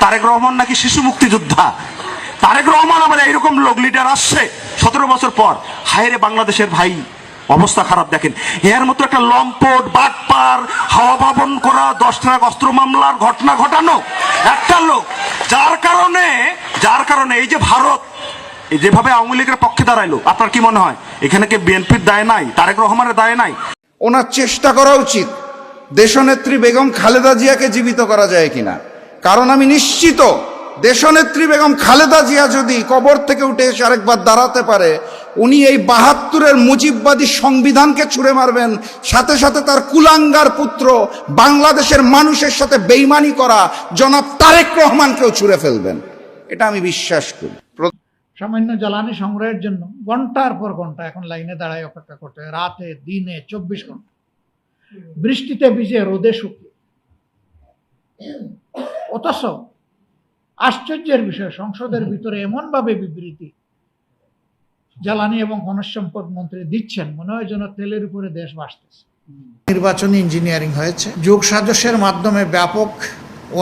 তারেক রহমান নাকি শিশু মুক্তিযোদ্ধা। তারেক রহমান আবার এইরকম লোক লিডার আসছে 17 বছর পর। হায়রে বাংলাদেশের ভাই, অবস্থা খারাপ। দেখেন এর মতো একটা লম্পট বাটপার, হাওয়া ভাবন করা, 10 ট্রাক অস্ত্র মামলার ঘটনা ঘটানো একটা লোক, যার কারণে এই যে ভারত যেভাবে আওয়ামী লীগের পক্ষে দাঁড়াইলো, আপনার কি মনে হয় এখানে কি বিএনপির দায় নাই, তারেক রহমানের দায় নাই? ওনার চেষ্টা করা উচিত দেশনেত্রী বেগম খালেদা জিয়াকে জীবিত করা যায় কিনা। কারণ আমি নিশ্চিত দেশনেত্রী বেগম খালেদা জিয়া যদি কবর থেকে উঠে এসে আরেকবার দাঁড়াতে পারে, উনি এই 72-এর মুজিববাদী সংবিধানকে ছুঁড়ে মারবেন, সাথে সাথে তার কুলাঙ্গার পুত্র বাংলাদেশের মানুষের সাথে বেইমানি করা জনাব তারেক রহমানকেও ছুঁড়ে ফেলবেন, এটা আমি বিশ্বাস করি। সামান্য জ্বালানি সংগ্রহের জন্য ঘন্টার পর ঘন্টা এখন লাইনে দাঁড়ায় অপেক্ষা করতে, রাতে দিনে 24 ঘন্টা, বৃষ্টিতে ভিজে রোদে শুকিয়ে। অথচ আশ্চর্যের বিষয়, সংসদের ভিতরে এমন ভাবে বিবৃতি জ্বালানি এবং খনিজ সম্পদ মন্ত্রী দিচ্ছেন, মনে হয় যেন তেলের উপরে দেশ ভাসতেছে। নির্বাচনী ইঞ্জিনিয়ারিং হয়েছে, যোগ সাজসের মাধ্যমে ব্যাপক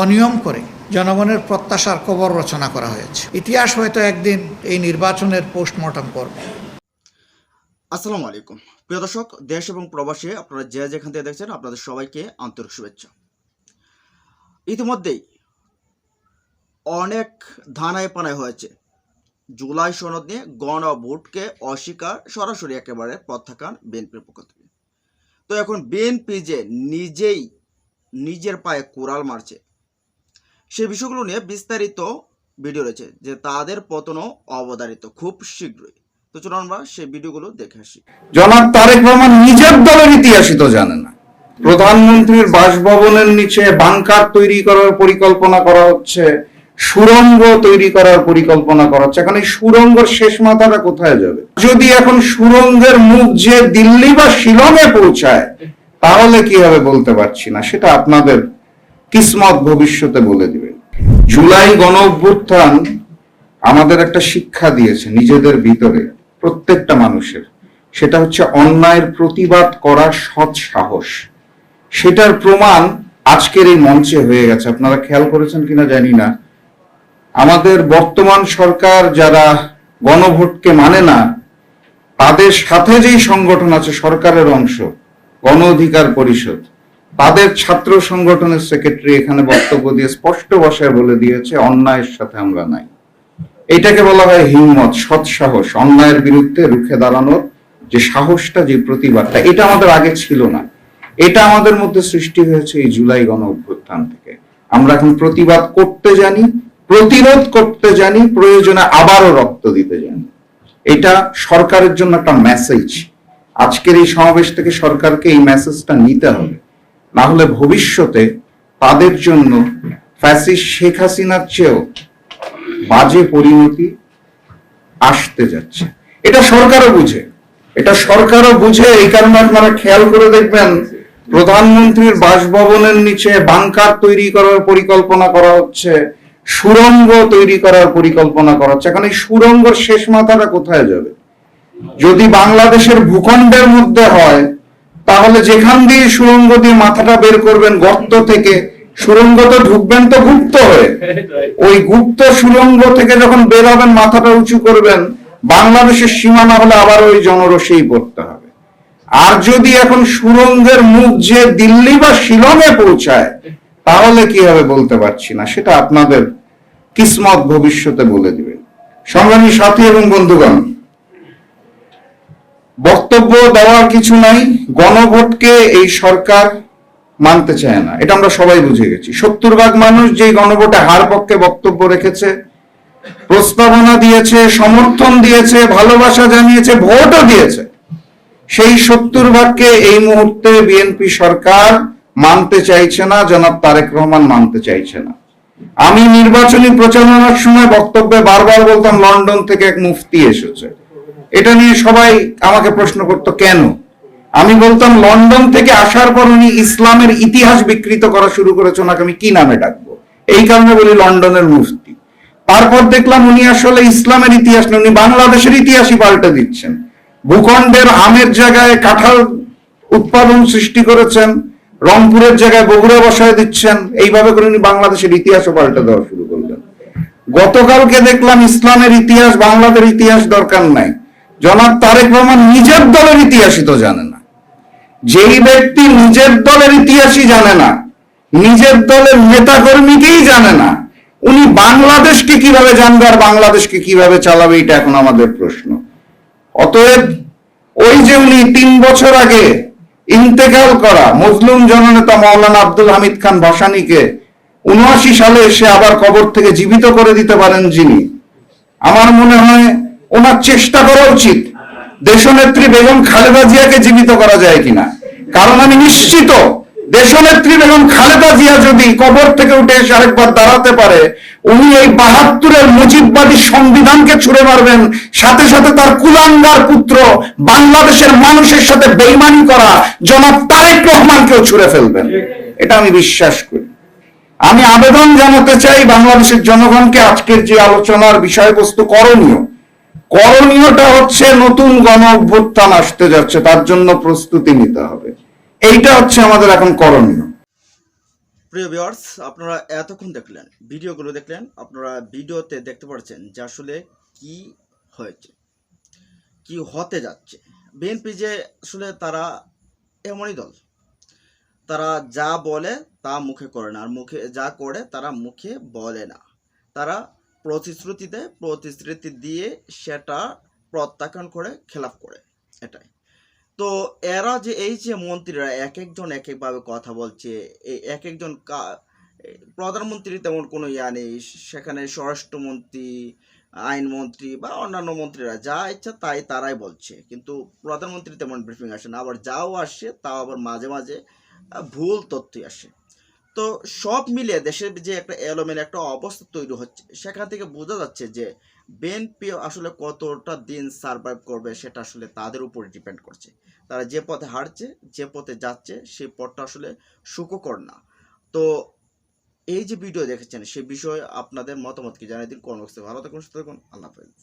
অনিয়ম করে জনগণের প্রত্যাশার কবর রচনা করা হয়েছে। ইতিহাস হয়তো একদিন এই নির্বাচনের পোস্টমর্টম করবে। আসসালামু আলাইকুম প্রিয় দর্শক, দেশ এবং প্রবাসী আপনারা যে যেখান থেকে দেখছেন, আপনাদের সবাইকে আন্তরিক শুভেচ্ছা। ইতিমধ্যেই অনেক ধানায় পানায় হয়েছে জুলাই সনদ নিয়ে গণভোটকে অস্বীকার, সরাসরি একেবারে প্রত্যাখ্যান বিএনপির পক্ষ থেকে। তো এখন বিএনপি যে নিজেই নিজের পায়ে কুড়াল মারছে, সেই বিষয়গুলো নিয়ে বিস্তারিত ভিডিও রয়েছে, যে তাদের পতনও অবধারিত খুব শীঘ্রই। তো চলুন আমরা সেই ভিডিওগুলো দেখে আসি। জনাব তারেক রহমান নিজের দলের ইতিহাসই তো জানে না। প্রধানমন্ত্রীর বাসভবনের নিচে বাংকার তৈরি করার পরিকল্পনা করা হচ্ছে, সুড়ঙ্গ তৈরি করার পরিকল্পনা করা হচ্ছে। এখন এই সুড়ঙ্গের শেষ মাথাটা কোথায় যাবে? যদি এখন সুড়ঙ্গের মুখ যে দিল্লি বা শিলংয়ে পৌঁছায়, তাহলে কি হবে বলতে পারছি না, সেটা আপনাদের কিসমত ভবিষ্যতে বলে দিবে। জুলাই গণ অভ্যুত্থান আমাদের একটা শিক্ষা দিয়েছে নিজেদের ভিতরে, প্রত্যেকটা মানুষের। সেটা হচ্ছে অন্যায়ের প্রতিবাদ করার সৎ সাহস। সেটার প্রমাণ আজকের এই মঞ্চে হয়ে গেছে। আপনারা খেয়াল করেছেন কিনা জানি না, আমাদের বর্তমান সরকার যারা গণভোটকে মানে না, তাদের সাথে যেই সংগঠন আছে সরকারের অংশ, গণ অধিকার পরিষদ, তাদের ছাত্র সংগঠনের সেক্রেটারি এখানে বক্তব্য দিয়ে স্পষ্ট ভাষায় বলে দিয়েছে, অন্যায়ের সাথে আমরা নাই। এটাকে বলা হয় হিম্মত, সৎ সাহস। অন্যায়ের বিরুদ্ধে রুখে দাঁড়ানোর যে সাহসটা, যে প্রতিবাদটা, এটা আমাদের আগে ছিল না। এটা আমাদের মধ্যে সৃষ্টি হয়েছে এই জুলাই গণ অভ্যুত্থান থেকে। আমরা এখন প্রতিবাদ করতে জানি, প্রতিরোধ করতে জানি, প্রয়োজনে আবারও রক্ত দিতে জানি। এটা সরকারের জন্য একটা মেসেজ। আজকের এই সমাবেশ থেকে সরকারকে এই মেসেজটা নিতে হবে, না হলে ভবিষ্যতে তাদের জন্য ফ্যাসিস্ট শেখ হাসিনার চেয়েও বাজে পরিণতি আসতে যাচ্ছে। এটা সরকারও বুঝে। এই কারণে আপনারা খেয়াল করে দেখবেন, প্রধানমন্ত্রীর বাসভবনের নিচে বাংকার তৈরি করার পরিকল্পনা করা হচ্ছে, সুড়ঙ্গ তৈরি করার পরিকল্পনা করা হচ্ছে। এখন এই সুড়ঙ্গের শেষ মাথাটা কোথায় যাবে? যদি বাংলাদেশের ভূখণ্ডের মধ্যে হয়, তাহলে যেখান দিয়ে সুড়ঙ্গ দিয়ে মাথাটা বের করবেন গর্ত থেকে, সুড়ঙ্গ তো ঢুকবেন তো গুপ্ত হয়ে, ওই গুপ্ত সুড়ঙ্গ থেকে যখন বের হবেন, মাথাটা উঁচু করবেন, বাংলাদেশের সীমানা হলে আবার ওই জনরসেই পড়তে হবে। আর যদি এখন সুড়ঙ্গের মুখ যে দিল্লি বা শিলংয়ে পৌঁছায়, তাহলে কি হবে বলতে পারছি না, সেটা আপনাদের কিসমত ভবিষ্যতে বলে দিবে। সংগ্রামী সাথী এবং বন্ধুগণ, বক্তব্য দেওয়ার কিছু নাই। গণভোটকে এই সরকার মানতে চায় না, এটা আমরা সবাই বুঝে গেছি। 70% মানুষ যে গণভোটে হার পক্ষে বক্তব্য রেখেছে, প্রস্তাবনা দিয়েছে, সমর্থন দিয়েছে, ভালোবাসা জানিয়েছে, ভোটও দিয়েছে, সেই 70%কে এই মুহূর্তে বিএনপি সরকার মানতে চাইছে না, জনাব তারেক রহমান মানতে চাইছে না। আমি নির্বাচনী প্রচারণার সময় বক্তব্যে বারবার বলতাম, লন্ডন থেকে এক মুফতি এসেছে। এটা নিয়ে সবাই আমাকে প্রশ্ন করতো কেন। আমি বলতাম, লন্ডন থেকে আসার পর উনি ইসলামের ইতিহাস বিকৃত করা শুরু করেছে, ওনাকে আমি কি নামে ডাকবো? এই কারণে বলি লন্ডনের মুফতি। তারপর দেখলাম উনি আসলে ইসলামের ইতিহাস নয়, উনি বাংলাদেশের ইতিহাসই পাল্টে দিচ্ছেন। ভূখণ্ডের আমের জায়গায় কাঁঠাল উৎপাদন সৃষ্টি করেছেন, রংপুরের জায়গায় বগুড়া বসায় দিচ্ছেন। এইভাবে করে উনি বাংলাদেশের ইতিহাসও পাল্টে দেওয়া শুরু করলেন। গতকালকে দেখলাম ইসলামের ইতিহাস, বাংলাদেশের ইতিহাস দরকার নাই, জনাব তারেক রহমান নিজের দলের ইতিহাসই তো জানে না। যেই ব্যক্তি নিজের দলের ইতিহাসই জানে না, নিজের দলের নেতা কর্মীকেই জানে না, উনি বাংলাদেশকে কিভাবে জানবে আর বাংলাদেশকে কিভাবে চালাবে, এটা এখন আমাদের প্রশ্ন। অতএব ওই যে উনি 3 বছর আগে ইন্তেকাল করা মজলুম জননেতা মাওলানা আব্দুল হামিদ খান ভাসানীকে 79 সালে এসে আবার কবর থেকে জীবিত করে দিতে পারেন যিনি, আমার মনে হয় ওনার চেষ্টা করা উচিত দেশনেত্রী বেগম খালেদা জিয়াকে জীবিত করা যায় কিনা। কারণ আমি নিশ্চিত দেশনেত্রী বেগম খালেদা জিয়া যদি কবর থেকে উঠে এসে আরেকবার দাঁড়াতে পারে, উনি এই 72-এর মুজিববাদী সংবিধানকে ছুড়ে মারবেন, সাথে সাথে তার কুলাঙ্গার পুত্র বাংলাদেশের মানুষের সাথে বেইমানি করা জনাব তারেক রহমানকেও ছুড়ে ফেলবেন, এটা আমি বিশ্বাস করি। আমি আবেদন জানাতে চাই বাংলাদেশের জনগণকে, আজকের যে আলোচনার বিষয়বস্তু করণীয়টা হচ্ছে নতুন গণ অভ্যুত্থান আসতে যাচ্ছে, তার জন্য প্রস্তুতি নিতে হবে, এইটা হচ্ছে আমাদের এখন করণীয়। প্রিয় ভিউয়ার্স, আপনারা এতক্ষণ দেখলেন, ভিডিওগুলো দেখলেন, আপনারা ভিডিওতে দেখতে পাচ্ছেন যে আসলে কি হয়েছে, কি হতে যাচ্ছে। বিএনপি যে আসলে তারা এমনই দল, তারা যা বলে তা মুখে করে না, আর মুখে যা করে তারা মুখে বলে না। তারা প্রতিশ্রুতি দিয়ে সেটা প্রত্যাখ্যান করে, খেলাফ করে, এটাই। তো এরা যে এই যে মন্ত্রীরা এক একজন এক একভাবে কথা বলছে, এই এক একজন প্রধানমন্ত্রী তেমন কোনো ইয়া নেই, সেখানে স্বরাষ্ট্রমন্ত্রী, আইনমন্ত্রী বা অন্যান্য মন্ত্রীরা যা ইচ্ছা তাই তারাই বলছে, কিন্তু প্রধানমন্ত্রী তেমন ব্রিফিং আসে না, আবার যাও আসে তাও আবার মাঝে মাঝে ভুল তথ্যই আসে। তো সব মিলিয়ে দেশের যে একটা এলোমেলো একটা অবস্থা তৈরি হচ্ছে, সেখান থেকে বোঝা যাচ্ছে যে বিএনপি আসলে কতটা দিন সার্ভাইভ করবে সেটা আসলে তাদের উপরে ডিপেন্ড করছে। তারা যে পথে হাঁটছে, যে পথে যাচ্ছে, সেই পথটা আসলে সুখকর না। তো এই যে ভিডিও দেখেছেন, সে বিষয়ে আপনাদের মতামত কি জানিয়ে দিন কমেন্ট বক্সে। ভালো থাকুন, সুস্থ থাকুন, আল্লাহ হাফেজ।